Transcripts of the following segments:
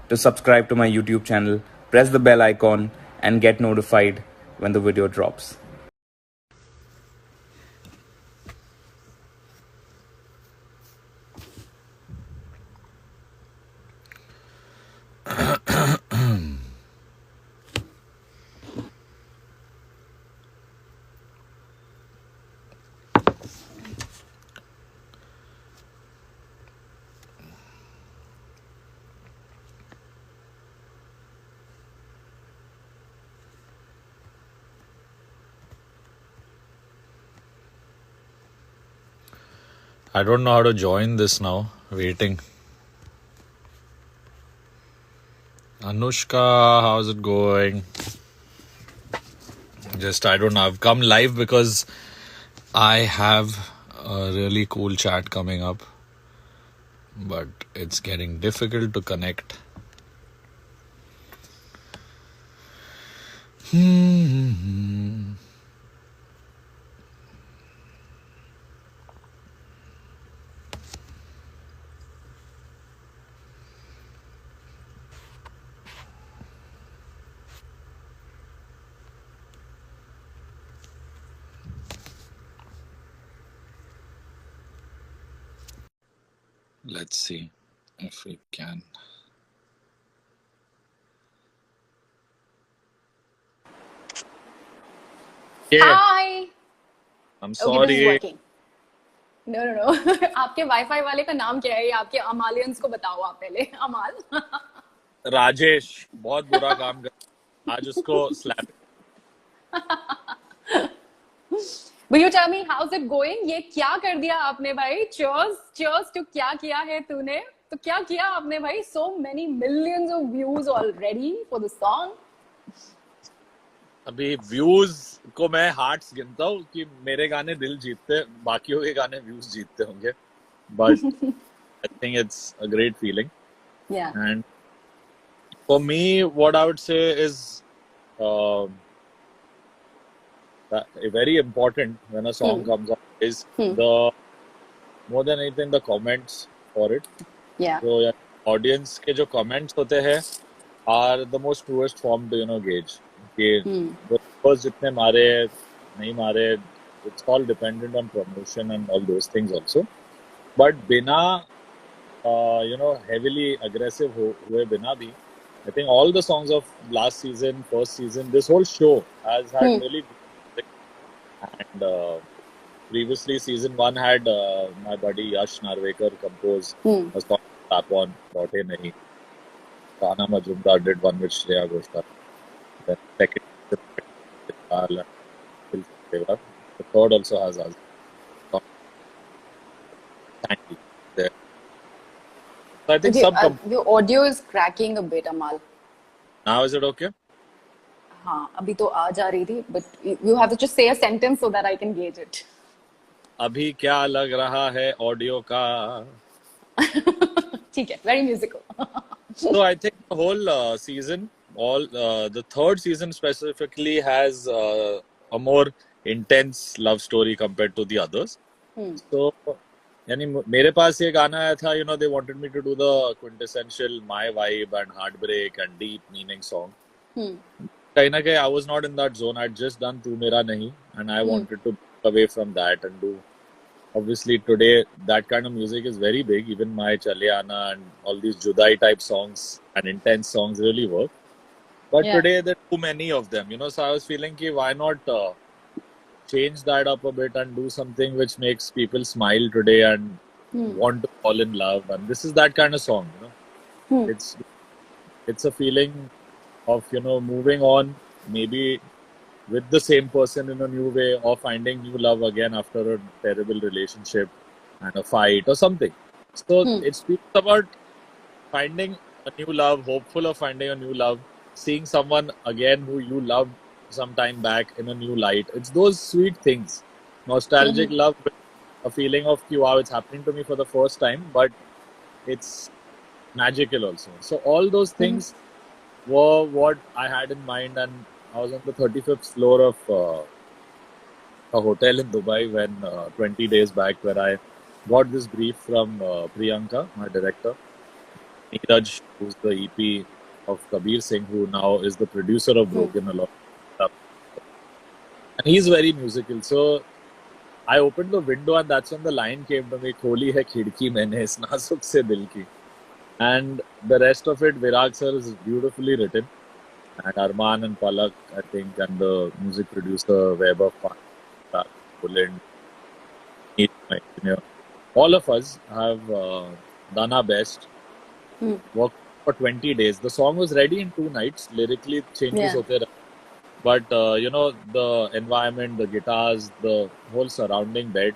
to subscribe to my YouTube channel, press the bell icon, and get notified when the video drops. I don't know how to join this now. Waiting. Anushka, how's it going? I don't know. I've come live because I have a really cool chat coming up. But it's getting difficult to connect. Let's see if we can. Yeah, Hi. I'm Okay, this is sorry. working. No. आपके wifi वाले का नाम क्या है? ये आपके अमालियंस को बताओ आप पहले. अमाल. राजेश बहुत बुरा काम कर. आज उसको slab. Will you tell me how's it going? ये क्या कर दिया आपने भाई? Cheers to क्या किया है तूने? तो क्या किया आपने भाई? So many millions of views already for the song. अभी व्यूज को मैं हार्ट्स गिनता हूँ कि मेरे गाने दिल जीतते, बाकियों के गाने व्यूज जीतते होंगे. But I think it's a great feeling. Yeah. And for me, what I would say is very important when a song comes up is the more than anything the comments for it. Yeah. So yeah, audience के जो comments होते हैं are the most truest form to gauge कि the numbers जितने मारे नहीं मारे, it's all dependent on promotion and all those things also. But बिना heavily aggressive हुए बिना भी, I think all the songs of last season, first season, this whole show has had really good. And previously season 1 had my buddy Yash Narvekar compose a song Tap On, Laute Nahi. Rana Majumdar did one with Shreya Ghoshal. The second, the third also has us. Thank you. There. So I think your audio is cracking a bit, Amal. Now is it okay? हाँ, अभी तो आ जा रही थी, but you have to just say a sentence so that I can gauge it. अभी क्या लग रहा है ऑडियो का? ठीक है, very musical. So I think the whole season, the third season specifically has a more intense love story compared to the others. So यानी मेरे पास ये गाना आया था, they wanted me to do the quintessential my vibe and heartbreak and deep meaning song. कहीं ना कहीं I was not in that zone. I'd just done Tu Mera Nahi and I wanted to break away from that and do. Obviously today that kind of music is very big. Even my Chale Aana and all these Judai type songs and intense songs really work. But today there are too many of them, so I was feeling ki why not change that up a bit and do something which makes people smile today and want to fall in love. And this is that kind of song, It's a feeling of, moving on, maybe with the same person in a new way, or finding new love again after a terrible relationship and a fight or something. So it speaks about finding a new love, hopeful of finding a new love, seeing someone again who you loved some time back in a new light. It's those sweet things. Nostalgic love, a feeling of, wow, it's happening to me for the first time, but it's magical also. So all those things were what I had in mind, and I was on the 35th floor of a hotel in Dubai when 20 days back, where I got this brief from Priyanka, my director. Neeraj, who's the EP of Kabir Singh, who now is the producer of Broken a lot of stuff. And he's very musical. So I opened the window and that's when the line came to me, Kholi hai khidki maine is nasuk se dil ki. And the rest of it, Virag sir is beautifully written. And Arman and Palak, I think, and the music producer, Weber, Bullind, my engineer, all of us have done our best. Worked for 20 days. The song was ready in 2 nights. Lyrically, changes hote rahe. But, the environment, the guitars, the whole surrounding bed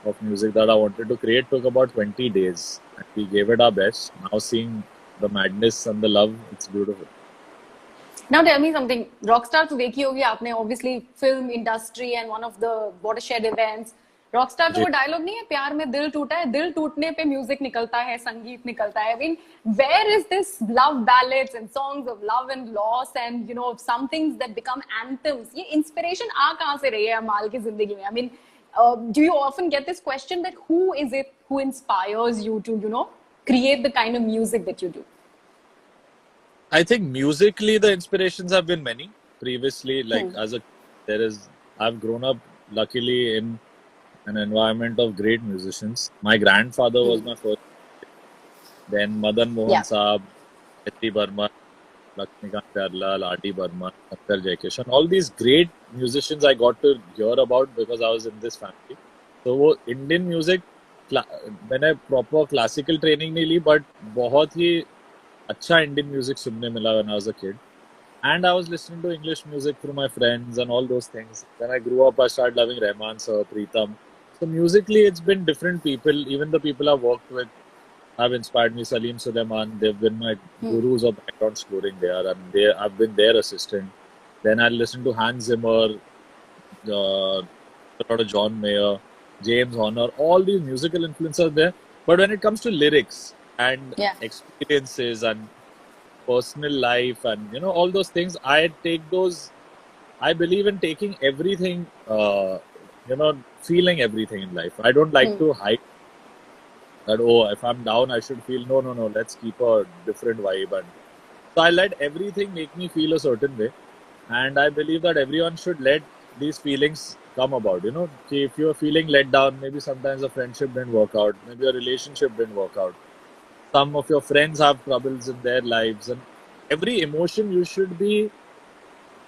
of music that I wanted to create took about 20 days. And we gave it our best. Now seeing the madness and the love, it's beautiful. Now tell me something. Rockstar तो देखी होगी आपने, obviously film industry and one of the watershed events. Rockstar तो वो dialogue नहीं है, प्यार में दिल टूटा है, दिल टूटने पे म्यूजिक निकलता है, संगीत निकलता है. I mean, where is this love ballads and songs of love and loss and some things that become anthems? ये inspiration आ कहाँ से रही है अमाल की जिंदगी में? I mean, do you often get this question that who is it who inspires you to create the kind of music that you do? I think musically the inspirations have been many. Previously, like I've grown up luckily in an environment of great musicians. My grandfather was my first. Then Madan Mohan Saab, S.P. Burman, Lakshmikant Pyarlal, R.D. Burman, Akhtar Jaikishan. All these great musicians I got to hear about because I was in this family. So वो Indian music मैंने proper classical training नहीं ली, but बहुत ही अच्छा Indian music सुनने मिला when I was a kid. And I was listening to English music through my friends and all those things. When I grew up, I started loving Rahman sir, Pritam. So musically, it's been different people. Even the people I've worked with have inspired me. Salim Suleiman, they've been my gurus of background scoring there. And I've been their assistant. Then I listened to Hans Zimmer, a lot of John Mayer, James Horner. All these musical influences there. But when it comes to lyrics and experiences and personal life and all those things, I believe in taking everything, feeling everything in life. I don't like to hide that, if I'm down I should feel no, let's keep a different vibe. And so I let everything make me feel a certain way, and I believe that everyone should let these feelings come about. If you're feeling let down, maybe sometimes a friendship didn't work out, maybe a relationship didn't work out, some of your friends have troubles in their lives, and every emotion you should be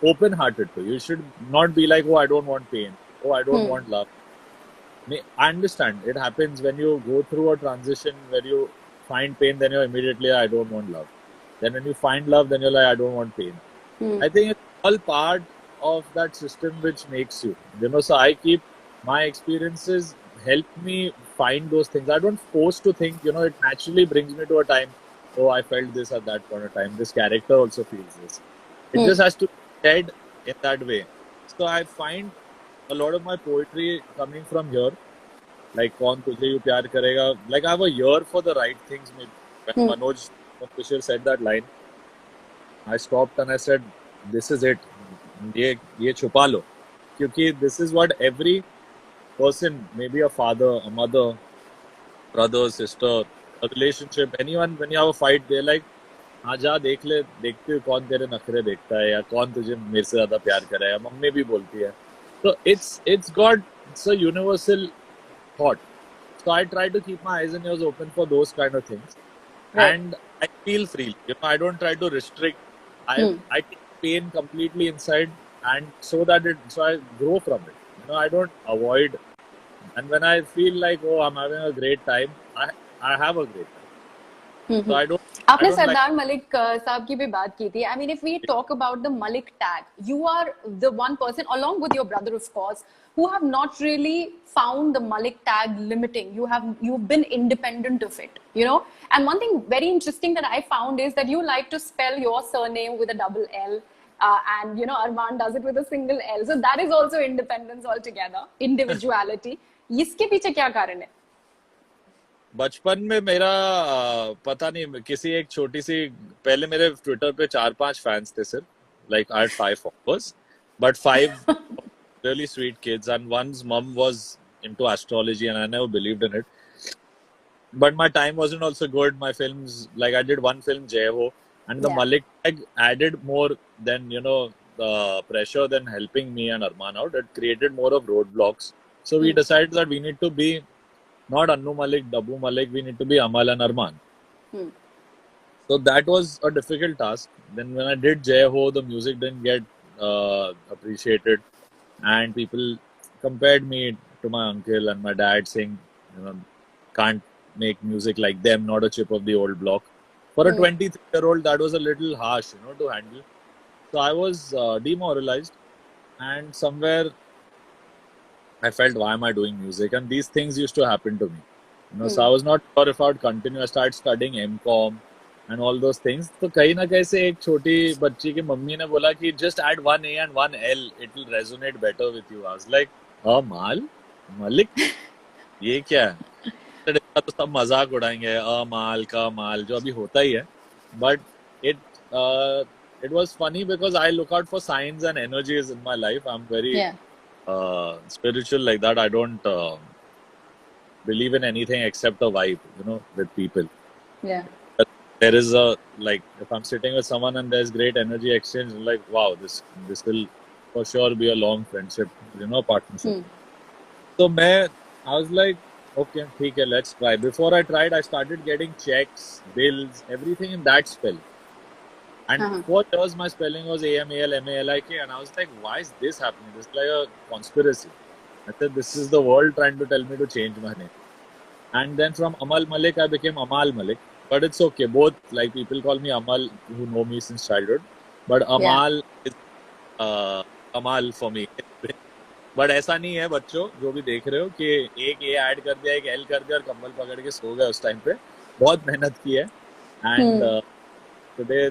open-hearted to. You should not be like, I don't want pain, I don't want love. I understand it happens when you go through a transition where you find pain, then you're immediately, I don't want love. Then when you find love, then you're like, I don't want pain. I think it's all part of that system which makes you. So I keep my experiences help me find those things. I don't force to think, it naturally brings me to a time, I felt this at that point of time. This character also feels this. It just has to be said in that way. So I find a lot of my poetry coming from here. Like, Kaun Tujhe Yu Pyar Karega. Like, I have a ear for the right things. When Manoj Official said that line, I stopped and I said, this is it. Ye chupa lo. Kyunki this is what every person, maybe a father, a mother, brother, sister, a relationship, anyone, when you have a fight, they're like, हाँ जा देख ले, देखते हो कौन तेरे नखरे देखता है या कौन तुझे मेरे से ज़्यादा प्यार कर रहा है. मम्मी भी बोलती है. So it's a universal thought. So I try to keep my eyes and ears open for those kind of things, and I feel freely. I don't try to restrict. I take pain completely inside, and so I grow from it. I don't avoid. And when I feel like, I'm having a great time, I have a great time. So I don't. आपने सरदार मलिक साहब की भी बात की थी. I mean, if we talk about the Malik tag, you are the one person, along with your brother, of course, who have not really found the Malik tag limiting. You've been independent of it, And one thing very interesting that I found is that you like to spell your surname with a double L. And Arman does it with a single L. So that is also independence altogether, individuality. इसके पीछे क्या कारण है? बचपन में मेरा पता नहीं, किसी एक छोटी सी, पहले मेरे ट्विटर पे 4-5 फैंस थे सिर्फ, like I had 5 followers, but 5 really sweet kids, and one's mom was into astrology and I never believed in it. but my time wasn't also good. My films, like I did one film, Jai Ho, and the Yeah. Malik tag added more than, the pressure than helping me and Arman out. It created more of roadblocks. So we decided that we need to be not Annu Malik, Dabu Malik, we need to be Amal and Arman. So that was a difficult task. Then when I did Jai Ho, the music didn't get appreciated, and people compared me to my uncle and my dad, saying, can't make music like them, not a chip of the old block. For a 23-year-old, that was a little harsh, to handle. So I was demoralized, and somewhere I felt, why am I doing music? And these things used to happen to me. So I was not sure if I would continue. I started studying M.Com and all those things. तो कहीं ना कहीं से एक छोटी बच्ची की mummy ने बोला कि just add one A and one L, it will resonate better with you. I was like, Amal, Malik, ये क्या है? तो सब मजाक उड़ाएंगे, अमाल का माल जो अभी होता ही है. But it was funny because I look out for signs and energies in my life. I'm very spiritual like that. I don't believe in anything except a vibe, with people. Yeah. There is if I'm sitting with someone and there's great energy exchange, like, wow, this will for sure be a long friendship, partnership. So I was like, okay, theek hai, let's try. Before I tried, I started getting checks, bills, everything in that spell. And for years, my spelling was AMAL, MALIK, and I was like, why is this happening? This is like a conspiracy. I said, this is the world trying to tell me to change my name. And then from Amal Malik, I became Amal Malik. But it's okay. Both, like, people call me Amal who know me since childhood. But Amal is Amal for me. But ऐसा नहीं है बच्चों, जो भी देख रहे हो कि एक ए ऐड कर दिया, एक एल कर दिया और कम्बल पकड़ के सो गए उस टाइम पे. बहुत मेहनत की है. And today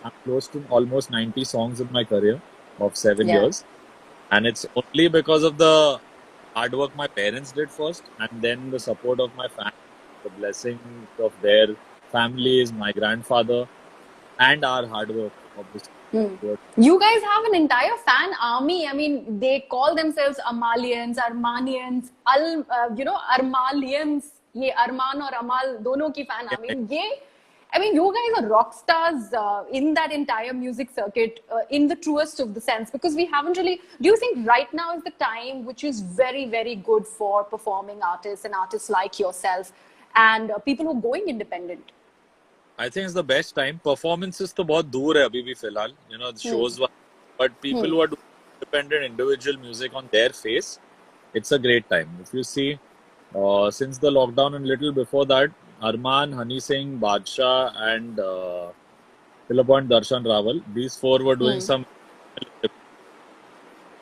I'm close to almost 90 songs in my career of 7 years. And it's only because of the hard work my parents did first, and then the support of my family, the blessing of their families, my grandfather, and our hard work, obviously. You guys have an entire fan army. I mean, they call themselves Amalians, Armanians, Armalians. ये Arman और Amal दोनों की fan army. I mean, you guys are rock stars in that entire music circuit in the truest of the sense, because we haven't really. Do you think right now is the time which is very, very good for performing artists and artists like yourself and people who are going independent? I think it's the best time. Performances तो बहुत दूर है अभी भी फिलहाल, the shows, but people who are doing independent individual music on their face, it's a great time. If you see, since the lockdown and little before that, Arman, Honey Singh, Badshah, and Philippoint Darshan Rawal, these four were doing some.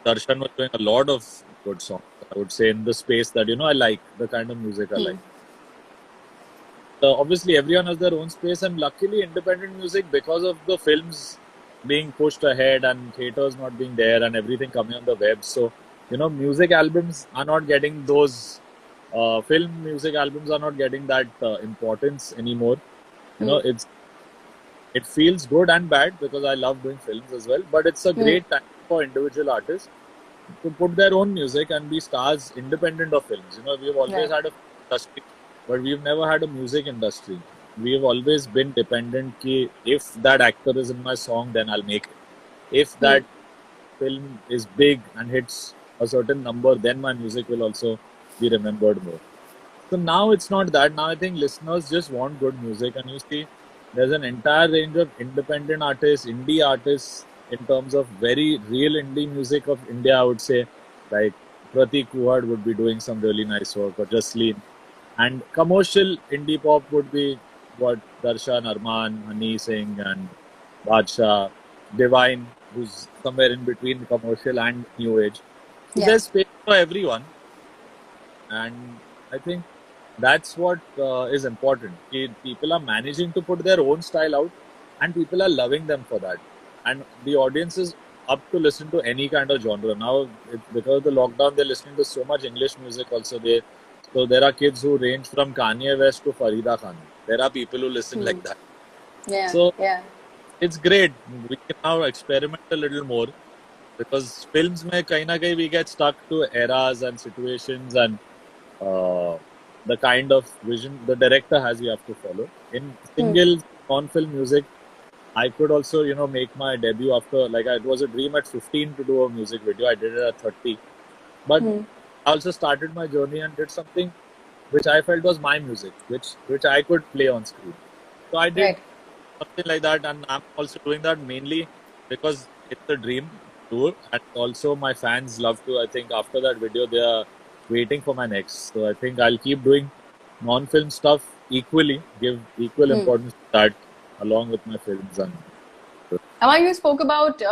Darshan was doing a lot of good songs, I would say, in the space that I like, the kind of music I like. Obviously, everyone has their own space, and luckily, independent music, because of the films being pushed ahead and theaters not being there and everything coming on the web, so music albums are not getting those. Film music albums are not getting that importance anymore. It feels good and bad because I love doing films as well. But it's a great time for individual artists to put their own music and be stars independent of films. We've always had a industry, but we've never had a music industry. We've always been dependent ki if that actor is in my song, then I'll make it. If that film is big and hits a certain number, then my music will also be remembered more. So now it's not that. Now I think listeners just want good music, and you see there's an entire range of independent artists, indie artists, in terms of very real indie music of India, I would say, like Pratik Kuhad would be doing some really nice work, or Jasleen. And commercial indie pop would be what Darshan, Arman, Honey Singh, and Badshah, Divine, who's somewhere in between commercial and new age. So there's space for everyone. And I think that's what is important. People are managing to put their own style out, and people are loving them for that. And the audience is up to listen to any kind of genre. Now, because of the lockdown, they're listening to so much English music also. So there are kids who range from Kanye West to Farida Khan. There are people who listen like that. So it's great. We can now experiment a little more, because films mein kahin na kahin we get stuck to eras and situations, and the kind of vision the director has, you have to follow. In single non-film music, I could also, make my debut after, like, it was a dream at 15 to do a music video. I did it at 30. But I also started my journey and did something which I felt was my music, which I could play on screen. So I did Right. something like that, and I'm also doing that mainly because it's a dream to do it, and also my fans love to. I think after that video, they are waiting for my next. So I think I'll keep doing non-film stuff equally, give equal importance to that along with my films. And Amma, you spoke about,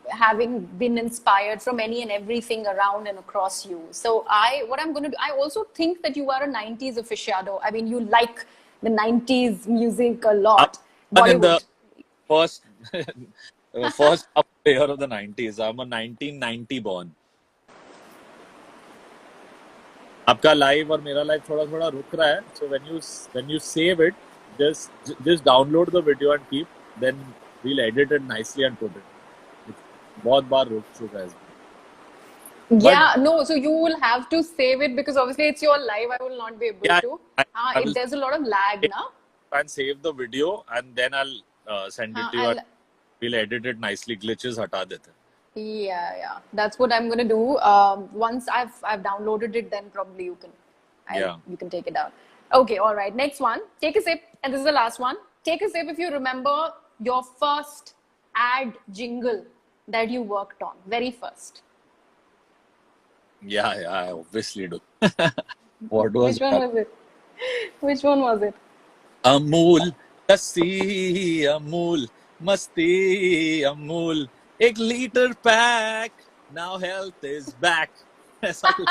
having been inspired from any and everything around and across you. So what I'm going to do, I also think that you are a 90s aficionado. I mean, you like the 90s music a lot. I'm in the Bollywood. first first up player of the 90s. I'm a 1990 born. आपका live और मेरा live थोड़ा थोड़ा रुक रहा है. So when you save it, just download the video and keep. Then we'll edit it nicely and put it. बहुत बार रुक चुका है. Yeah, no, so you will have to save it because obviously it's your live. I will not be able Yeah, to. I will There's a lot of lag, na? and save the video and then I'll send it to you. And we'll edit it nicely. Glitches हटा देते. Yeah. That's what I'm gonna do. Once I've downloaded it, then probably you can take it out. Okay, all right. Next one. Take a sip, and this is the last one. Take a sip if you remember your first ad jingle that you worked on, very first. Yeah, I obviously do. What was Which one was it? Which one was it? Amul, lassi, Amul, masti, Amul, 1 liter pack. Now health is back. ऐसा कुछ.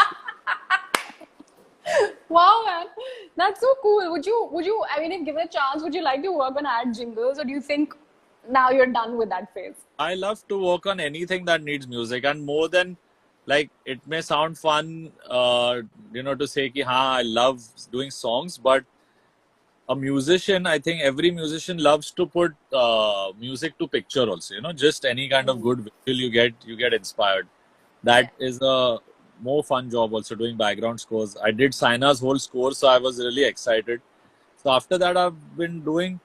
Wow, man, that's so cool. Would you? I mean, if given a chance, would you like to work on ad jingles, or do you think now you're done with that phase? I love to work on anything that needs music, and more than, like, it may sound fun, to say कि हाँ, I love doing songs, but a musician, I think every musician loves to put music to picture also. Just any kind of good visual you get inspired. That is a more fun job also, doing background scores. I did Saina's whole score, so I was really excited. So after that, I've been doing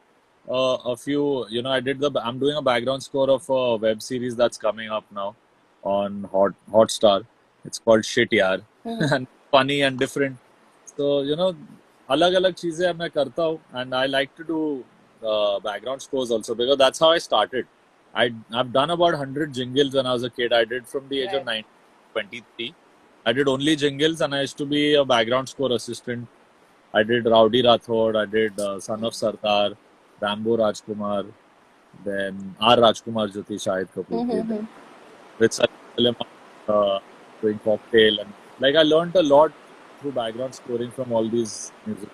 a few. I'm doing a background score of a web series that's coming up now on Hotstar. It's called Shit Yaar, and funny and different. So अलग-अलग चीजें मैं करता हूँ, and I like to do background scores also because that's how I started. I've done about 100 jingles when I was a kid. I did from the age of 23. I did only jingles, and I used to be a background score assistant. I did Rowdy Rathod, I did Son of Sardar, Rambo Rajkumar, then R. Rajkumar jo thi Shahid Kapoor ke. With such film, doing Cocktail, and like I learned a lot through background scoring from all these music.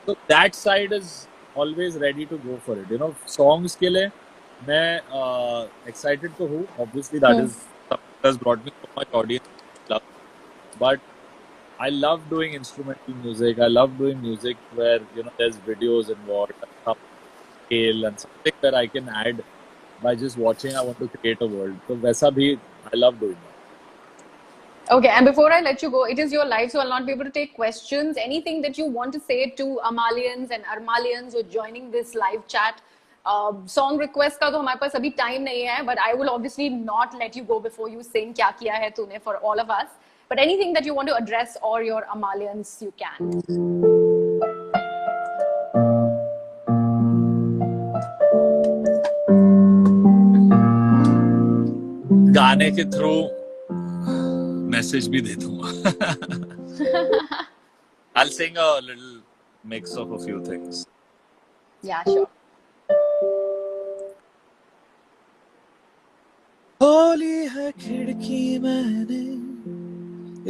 So that side is always ready to go for it. Songs के लिए मैं excited तो हूँ. Obviously, that is something that has brought me so much audience love. But I love doing instrumental music. I love doing music where there's videos involved, some scale, and something that I can add by just watching. I want to create a world. So वैसा भी I love doing that. Okay, and before I let you go, it is your life, so I'll not be able to take questions. Anything that you want to say to Amalians and Armalians who are joining this live chat? Song request का तो हमारे पास अभी time नहीं है, but I will obviously not let you go before you sing क्या किया है तूने for all of us. But anything that you want to address or your Amalians, you can. गाने के थ्रू मैसेज भी दे दूंगा. I'll sing a little mix of a few things. Yeah, sure. खोली है खिड़की मैंने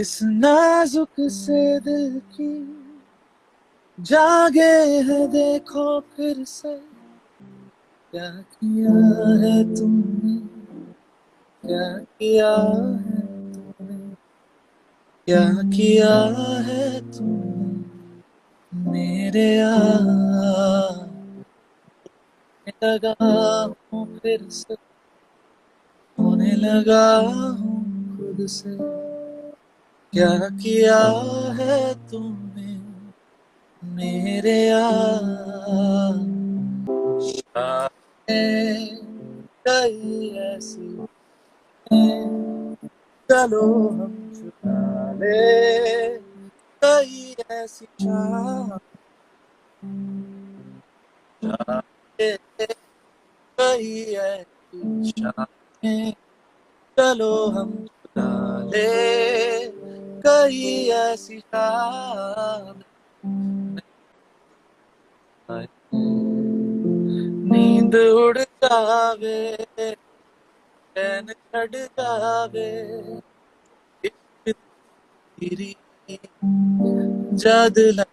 इस नाजुक से दिल की, जागे है देखो फिर से, क्या किया है तुमने, क्या किया है तुमने, क्या किया है तुमने मेरे यार. लगा हूँ फिर से, होने लगा हूँ खुद से, क्या किया है तुमने मेरे यार, शायद कई ऐसी हैं, चलो हम चुरा ले कई ऐसी शाम, शायद कई ऐसी शामें, चलो हम चुरा ले कई ऐसी शाम, नींद उड़ जावे चैन छड़ जावे, इश्क तेरी जाद लग,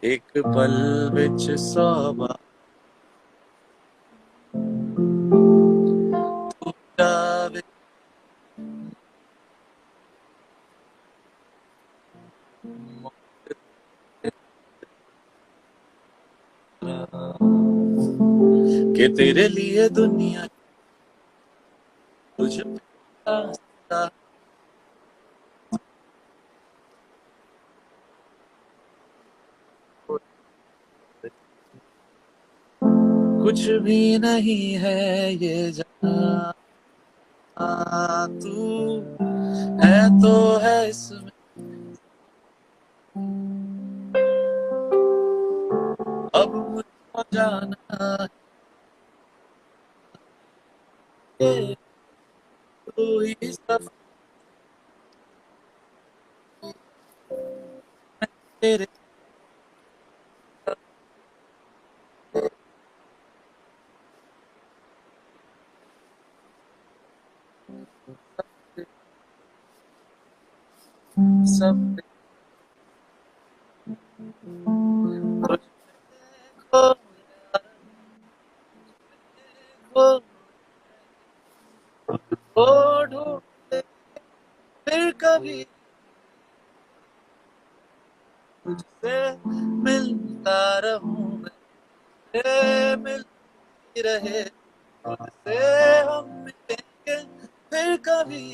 एक पल विच 100 बार तू जावे, कि तेरे लिए दुनिया तुझ पे आस्था, कुछ भी नहीं है ये जहां, तू है तो है इसमें, अब मुझको जाना है तू ही सब तेरे, सब तुझ खो खो खो ढूंढे, फिर कभी तुझसे मिलता रहूं मैं, मिलती रहे तुझसे हम मिलेंगे फिर कभी,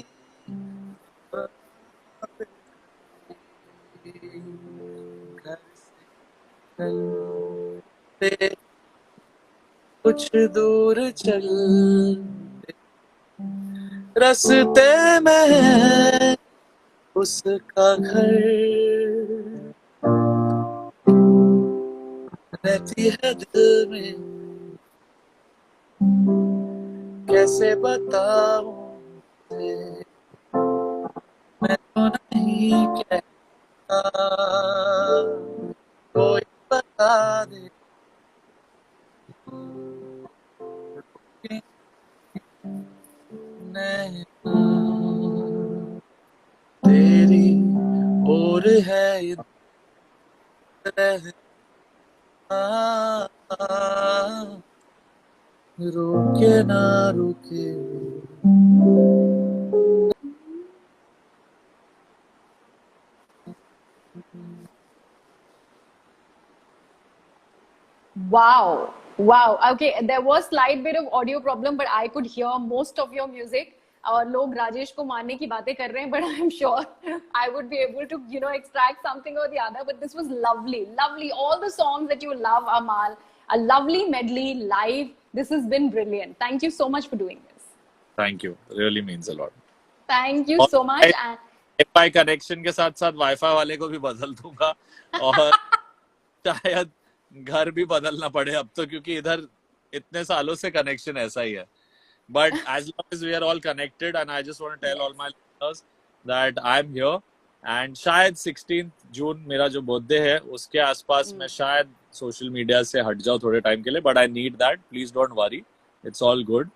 घर से चलते कुछ दूर चल, रास्ते में है उसका घर, रहती है दिल में कैसे बताऊं तुझे, मैं तो नहीं कहता कोई बता दे, नहीं तेरी और है इधर रुके ना रुके, Wow. Wow. Okay, there was slight bit of audio problem, but I could hear most of your music. और लोग राजेश को मारने की बातें कर रहे हैं, but I'm sure I would be able to, extract something or the other. But this was lovely, lovely. All the songs that you love, Amal, a lovely medley live. This has been brilliant. Thank you so much for doing this. Thank you, really means a lot. Thank you so much. And wifi connection के साथ साथ wifi वाले को भी बदल दूंगा और शायद घर भी बदलना पड़े अब तो, क्योंकि इधर इतने सालों से कनेक्शन ऐसा ही है। But as long as we are all connected and I just want to tell all my listeners that I am here, and शायद 16 जून मेरा जो बर्थडे है उसके आसपास मैं शायद सोशल मीडिया से हट जाऊं थोड़े टाइम के लिए, but I need that, please don't worry, it's all good.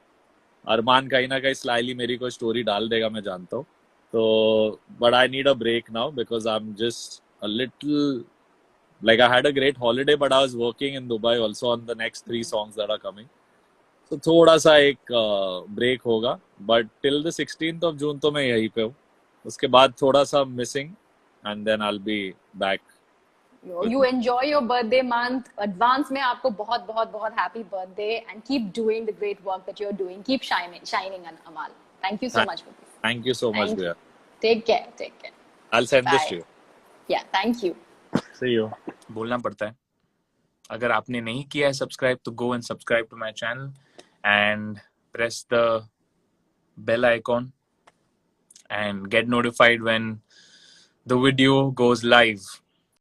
Armaan कहीं ना कहीं स्लाइली मेरी कोई स्टोरी डाल देगा, मैं जानता हूँ, तो but I need a break now because I am just a little like I had a great holiday, but I was working in Dubai also on the next 3 songs that are coming. So थोड़ा सा एक break होगा, but till the 16th of June तो मैं यहीं पे हूँ। उसके बाद थोड़ा सा missing and then I'll be back. you enjoy your birthday month. Advance में आपको बहुत बहुत बहुत happy birthday and keep doing the great work that you're doing. Keep shining, Amal. Thank you so much for this. Thank you so much, Thank you. Bhaiya. Take care. I'll send this Bye. to you. Yeah, thank you. See you. बोलना पड़ता है. अगर आपने नहीं किया है subscribe तो go and subscribe to my channel and press the bell icon and get notified when the video goes live.